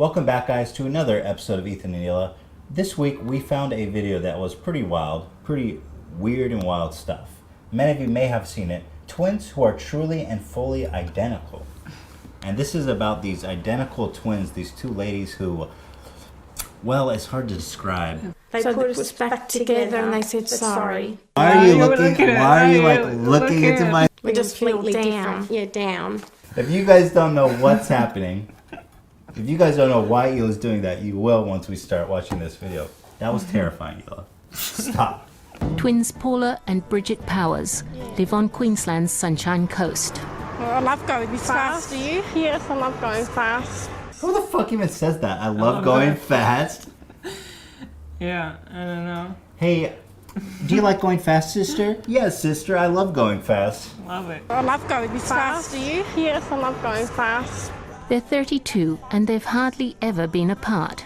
Welcome back, guys, to another episode of Ethan and Hila. This week we found a video that was pretty wild, pretty weird and wild stuff. Many of you may have seen it. Twins who are truly and fully identical. And this is about these identical twins, these two ladies who, well, it's hard to describe. They put us back together and they said sorry. Why are you looking into my... We're just completely down. Yeah, down. If you guys don't know what's happening, if you guys don't know why Hila's doing that, you will once we start watching this video. That was terrifying, Hila. Stop. Twins Paula and Bridget Powers live on Queensland's Sunshine Coast. Well, I love going fast. Do you? Yes, I love going fast. Who the fuck even says that? I love going fast. Yeah, I don't know. Hey, do you like going fast, sister? Yes, sister, I love going fast. Love it. I love going fast. Do you? Yes, I love going fast. They're 32 and they've hardly ever been apart.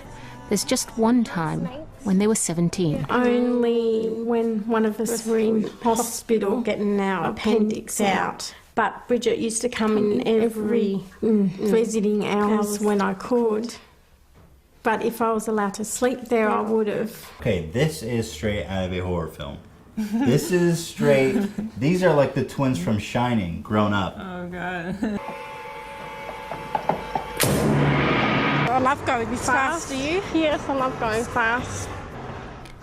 There's just one time when they were 17. Only when one of us were in hospital getting our appendix out. But Bridget used to come in every visiting hours when I could. But if I was allowed to sleep there, I would have. Okay, this is straight out of a horror film. This is straight... These are like the twins from Shining, grown up. Oh, God. I love going fast. Do you? Yes, I love going fast.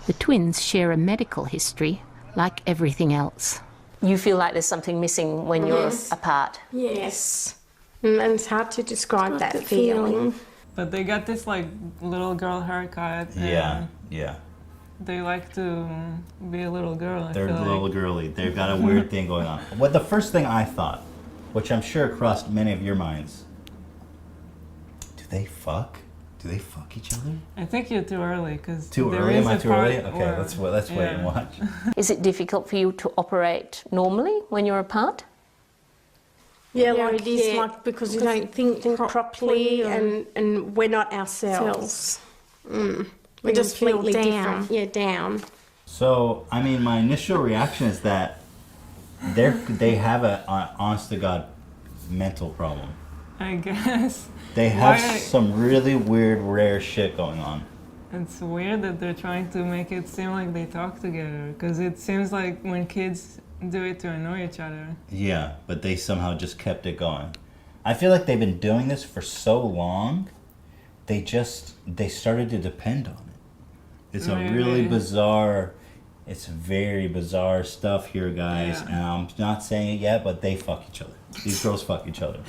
The twins share a medical history like everything else. You feel like there's something missing when you're apart? Yes. And it's hard to describe that feeling. But they got this, like, little girl haircut. Yeah. They like to be a little girl, They're a little girly. They've got a weird thing going on. What the first thing I thought, which I'm sure crossed many of your minds, do they fuck? Do they fuck each other? I think you're too early, because Too early? Am I too early? Okay, let's wait and watch. Is it difficult for you to operate normally when you're apart? Yeah, like it is, like, because you don't think properly and we're not ourselves. We're just completely down. Yeah, down. So, I mean, my initial reaction is that they have an honest-to-God mental problem. I guess. They have some really weird, rare shit going on. It's weird that they're trying to make it seem like they talk together, because it seems like when kids do it to annoy each other. Yeah, but they somehow just kept it going. I feel like they've been doing this for so long, they started to depend on it. It's a really bizarre, it's very bizarre stuff here, guys. Yeah. And I'm not saying it yet, but they fuck each other. These girls fuck each other.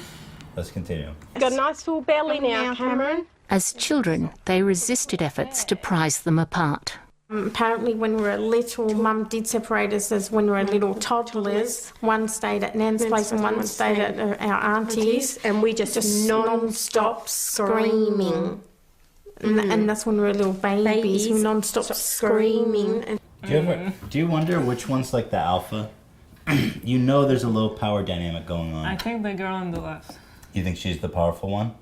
Let's continue. Got a nice full belly now, Cameron. As children, they resisted efforts to prise them apart. Apparently when we were little, Mum did separate us as when we were little toddlers. One stayed at Nan's place and one stayed at our auntie's. And we just non-stop screaming. And that's when we were little babies, we non-stop screaming. Do you wonder which one's like the alpha? You know there's a little power dynamic going on. I think the girl on the left. You think she's the powerful one?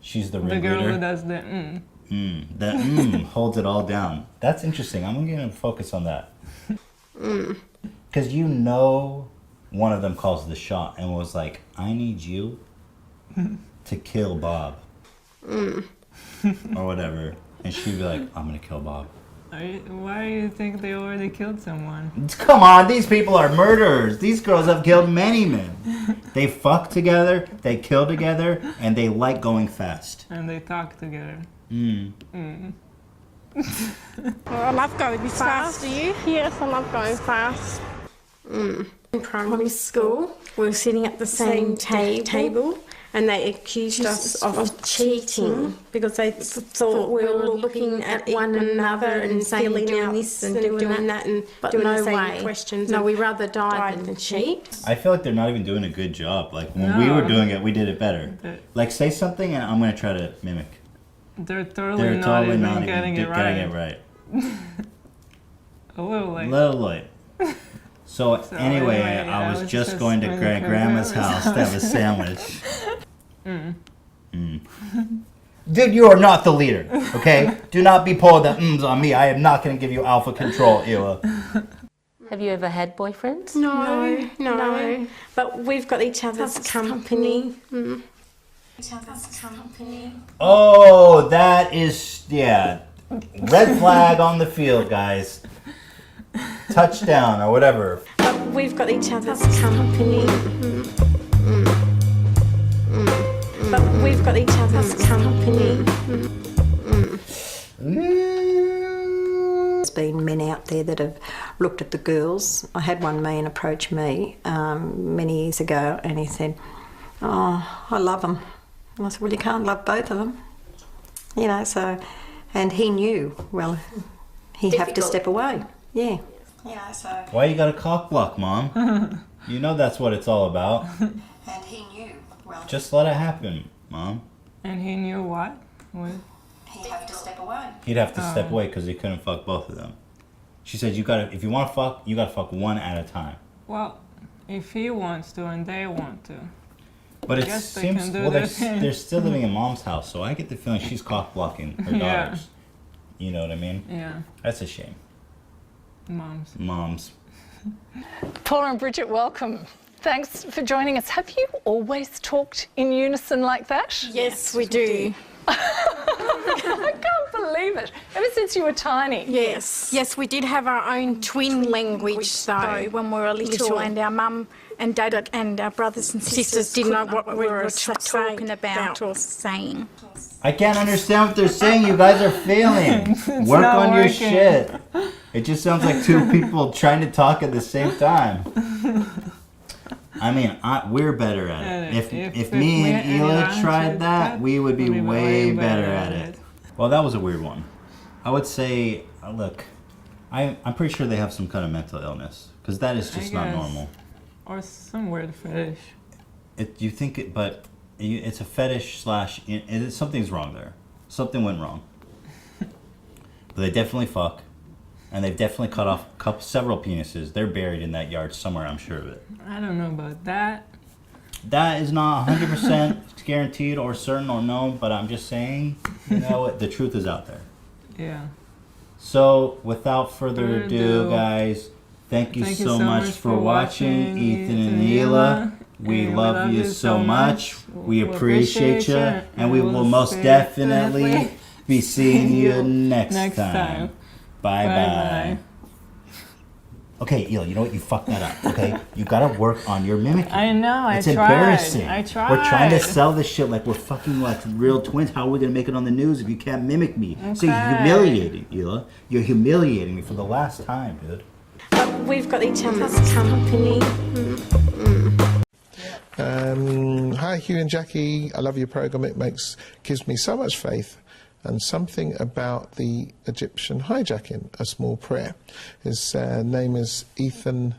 She's the ringleader? The girl who does the The holds it all down. That's interesting. I'm going to focus on that. Because you know one of them calls the shot and was like, I need you to kill Bob. Or whatever. And she'd be like, I'm going to kill Bob. Why do you think they already killed someone? Come on, these people are murderers. These girls have killed many men. They fuck together, they kill together, and they like going fast. And they talk together. I love going fast. Do you? Yes, I love going fast. In primary school, we were sitting at the same table. And they accused us of cheating because they thought we were looking at one another and saying we're doing this and doing that and doing the same questions. No, we rather die than cheat. I feel like they're not even doing a good job. Like when we were doing it, we did it better. Like say something and I'm going to try to mimic. They're totally not even getting it right. A little late. So anyway, I was just going to Grandma's house to have a sandwich. Dude, you are not the leader, okay? Do not be pulling the on me. I am not going to give you alpha control, Hila. Have you ever had boyfriends? No. But we've got each other's company. Each other's company. Oh, that is, yeah. Red flag on the field, guys. Touchdown or whatever. But we've got each other's company. But we've got each other's company. There's been men out there that have looked at the girls. I had one man approach me many years ago and he said, "Oh, I love them." And I said, "Well, you can't love both of them." You know, so, and he knew, well, he'd have to step away. Yeah. You know, so. Why you got a cock block, Mom? You know that's what it's all about. And he knew, well. Just let it happen, Mom. And he knew what? What? He'd have to step away. He'd have to step away because he couldn't fuck both of them. She said, if you want to fuck, you got to fuck one at a time. Well, if he wants to and they want to. But it guess they seems, can do well, their thing. they're still living in Mom's house, so I get the feeling she's cock blocking her Yeah. daughters. You know what I mean? Yeah. That's a shame. Moms. Paula and Bridget, welcome. Thanks for joining us. Have you always talked in unison like that? Yes, we do. I can't believe it. Ever since you were tiny. Yes. Yes, we did have our own twin language though when we were little, and our mum and dad and our brothers and sisters didn't know what we were talking about or saying. I can't understand what they're saying. You guys are failing. Work not on your working. shit. It just sounds like two people trying to talk at the same time. I mean, we're better at it. If me and Ela tried that, we would be way better at it. Well, that was a weird one. I would say, look, I'm pretty sure they have some kind of mental illness because that is just not normal. Or some weird fetish. You think it, but it's a fetish slash. Something's wrong there. Something went wrong. But they definitely fuck, and they've definitely cut off several penises. They're buried in that yard somewhere. I'm sure of it. I don't know about that. That is not 100% guaranteed or certain or known, but I'm just saying, you know, the truth is out there. Yeah. So, without further ado, guys, thank you so much for watching, Ethan and Ela. We love you so much. We appreciate you, and we will most definitely be seeing you next time. Bye-bye. Okay, Ela, you know what? You fucked that up, okay? You gotta work on your mimicking. I know, It's I tried. embarrassing. I tried. We're trying to sell this shit like we're fucking like real twins. How are we gonna make it on the news if you can't mimic me? Okay. See, you're humiliating, Ela. You're humiliating me for the last time, dude. But we've got each other's company. Hi, Hugh and Jackie. I love your program. It gives me so much faith. And something about the Egyptian hijacking, a small prayer. His name is Ethan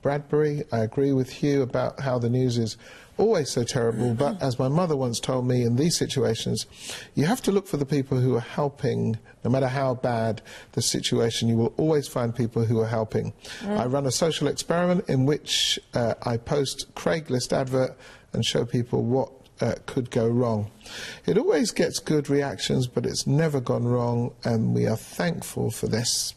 Bradbury. I agree with Hugh about how the news is always so terrible, but as my mother once told me, in these situations, you have to look for the people who are helping. No matter how bad the situation, you will always find people who are helping. I run a social experiment in which I post Craigslist advert and show people what could go wrong. It always gets good reactions, but it's never gone wrong, and we are thankful for this.